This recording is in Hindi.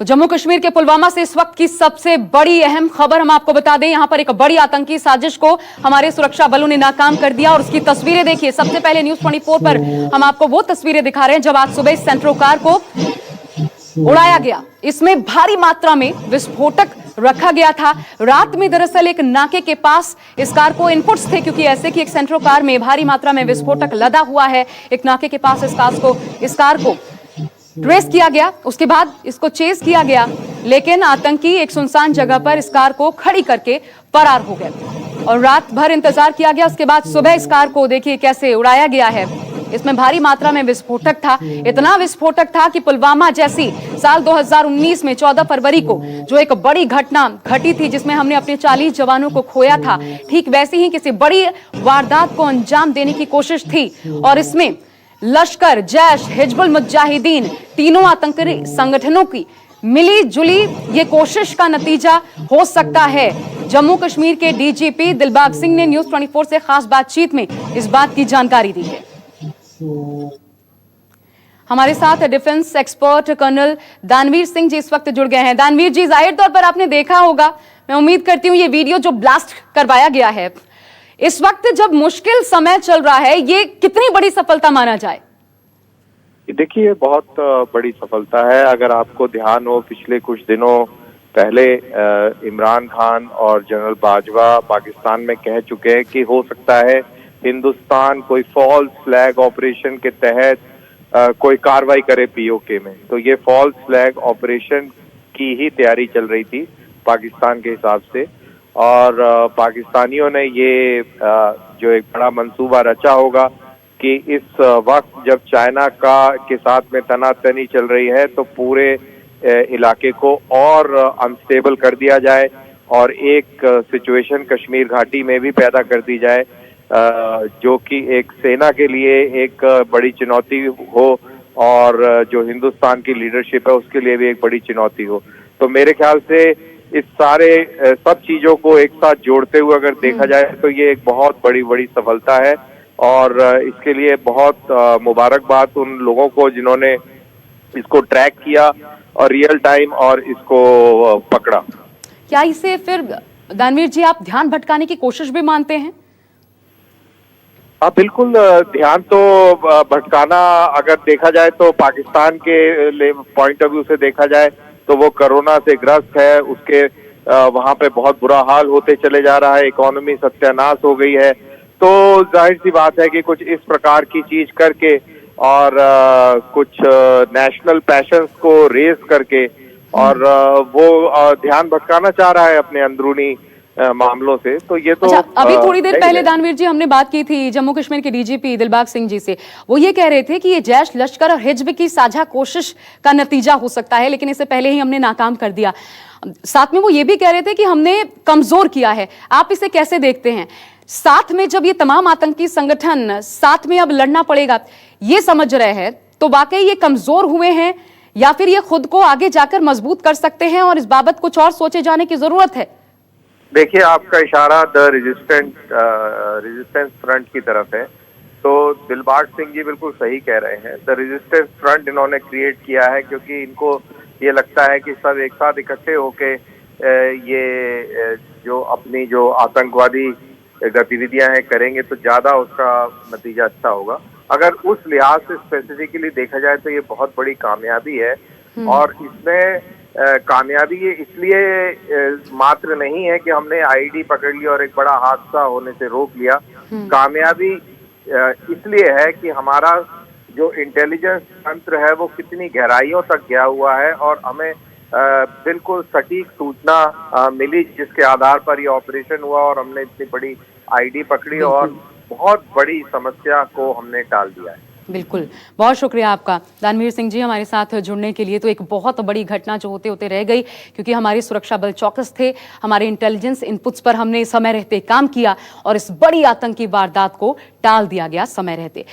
तो जम्मू कश्मीर के पुलवामा से इस वक्त की सबसे बड़ी अहम खबर हम आपको बता दें। यहां पर एक बड़ी आतंकी साजिश को हमारे सुरक्षा बलों ने नाकाम कर दिया और उसकी तस्वीरें देखिए। सबसे पहले न्यूज़ 24 पर हम आपको वो तस्वीरें दिखा रहे हैं जब आज सुबह सेंट्रो कार को उड़ाया गया। इसमें भारी मात्रा में विस्फोटक रखा गया था। रात में दरअसल एक नाके के पास इस कार को इनपुट्स थे, क्योंकि ऐसे कि एक सेंट्रो कार में भारी मात्रा में विस्फोटक लदा हुआ है। एक नाके के पास इस कार को ट्रेस किया गया, उसके बाद इसको चेस किया गया, लेकिन आतंकी एक सुनसान जगह पर इस कार को खड़ी करके फरार हो गए और रात भर इंतजार किया गया। उसके बाद सुबह इस कार को देखिए कैसे उड़ाया गया है। इसमें भारी मात्रा में विस्फोटक था, इतना विस्फोटक था कि पुलवामा जैसी साल 2019 में 14 फरवरी को जो एक बड़ी घटना घटी थी जिसमें हमने अपने 40 जवानों को खोया था, ठीक वैसे ही किसी बड़ी वारदात को अंजाम देने की कोशिश थी। और इसमें लश्कर, जैश, हिजबुल मुजाहिदीन तीनों आतंकी संगठनों की मिली जुली ये कोशिश का नतीजा हो सकता है। जम्मू कश्मीर के डीजीपी दिलबाग सिंह ने न्यूज़ 24 से खास बातचीत में इस बात की जानकारी दी है। हमारे साथ डिफेंस एक्सपर्ट कर्नल दानवीर सिंह जी इस वक्त जुड़ गए हैं। दानवीर जी, जाहिर तौर पर आपने देखा होगा, मैं उम्मीद करती हूं, ये वीडियो जो ब्लास्ट करवाया गया है इस वक्त जब मुश्किल समय चल रहा है, ये कितनी बड़ी सफलता माना जाए? देखिए, बहुत बड़ी सफलता है। अगर आपको ध्यान हो, पिछले कुछ दिनों पहले इमरान खान और जनरल बाजवा पाकिस्तान में कह चुके हैं कि हो सकता है हिंदुस्तान कोई फॉल्स फ्लैग ऑपरेशन के तहत कोई कार्रवाई करे पीओके में। तो ये फॉल्स फ्लैग ऑपरेशन की ही तैयारी चल रही थी पाकिस्तान के हिसाब से, और पाकिस्तानियों ने ये जो एक बड़ा मंसूबा रचा होगा कि इस वक्त जब चाइना के साथ में तनातनी चल रही है तो पूरे इलाके को और अनस्टेबल कर दिया जाए और एक सिचुएशन कश्मीर घाटी में भी पैदा कर दी जाए जो कि एक सेना के लिए एक बड़ी चुनौती हो और जो हिंदुस्तान की लीडरशिप है उसके लिए भी एक बड़ी चुनौती हो। तो मेरे ख्याल से इस सारे सब चीजों को एक साथ जोड़ते हुए अगर देखा जाए तो ये एक बहुत बड़ी सफलता है और इसके लिए बहुत मुबारकबाद उन लोगों को जिन्होंने इसको ट्रैक किया और रियल टाइम और इसको पकड़ा। क्या इसे फिर दानवीर जी आप ध्यान भटकाने की कोशिश भी मानते हैं? हाँ, बिल्कुल। ध्यान तो भटकाना अगर देखा जाए तो पाकिस्तान के पॉइंट ऑफ व्यू से देखा जाए तो वो कोरोना से ग्रस्त है, उसके वहां पे बहुत बुरा हाल होते चले जा रहा है, इकोनॉमी सत्यानाश हो गई है। तो जाहिर सी बात है कि कुछ इस प्रकार की चीज करके और कुछ नेशनल पैशंस को रेज करके और वो ध्यान भटकाना चाह रहा है अपने अंदरूनी मामलों से। तो ये तो अच्छा, अभी थोड़ी देर पहले दानवीर जी हमने बात की थी जम्मू कश्मीर के डीजीपी दिलबाग सिंह जी से। वो ये कह रहे थे कि ये जैश, लश्कर और हिज्ब की साझा कोशिश का नतीजा हो सकता है, लेकिन इससे पहले ही हमने नाकाम कर दिया। साथ में वो ये भी कह रहे थे कि हमने कमजोर किया है। आप इसे कैसे देखते हैं? साथ में जब ये तमाम आतंकी संगठन साथ में अब लड़ना पड़ेगा ये समझ रहे हैं, तो वाकई ये कमजोर हुए हैं या फिर ये खुद को आगे जाकर मजबूत कर सकते हैं और इस बाबत कुछ और सोचे जाने की जरूरत है? देखिए, आपका इशारा द रेजिस्टेंस फ्रंट की तरफ है, तो दिलबाग सिंह जी बिल्कुल सही कह रहे हैं। द रेजिस्टेंस फ्रंट इन्होंने क्रिएट किया है क्योंकि इनको ये लगता है कि सब एक साथ इकट्ठे होके ये जो अपनी जो आतंकवादी गतिविधियां हैं करेंगे तो ज्यादा उसका नतीजा अच्छा होगा। अगर उस लिहाज से स्पेसिफिकली देखा जाए तो ये बहुत बड़ी कामयाबी है और इसमें कामयाबी ये इसलिए मात्र नहीं है कि हमने आईडी पकड़ लिया और एक बड़ा हादसा होने से रोक लिया। कामयाबी इसलिए है कि हमारा जो इंटेलिजेंस तंत्र है वो कितनी गहराइयों तक गया हुआ है और हमें बिल्कुल सटीक सूचना मिली जिसके आधार पर ये ऑपरेशन हुआ और हमने इतनी बड़ी आईडी पकड़ी और बहुत बड़ी समस्या को हमने टाल दिया है। बिल्कुल, बहुत शुक्रिया आपका दानवीर सिंह जी हमारे साथ जुड़ने के लिए। तो एक बहुत बड़ी घटना जो होते होते रह गई, क्योंकि हमारे सुरक्षा बल चौकस थे, हमारे इंटेलिजेंस इनपुट्स पर हमने समय रहते काम किया और इस बड़ी आतंकी वारदात को टाल दिया गया समय रहते।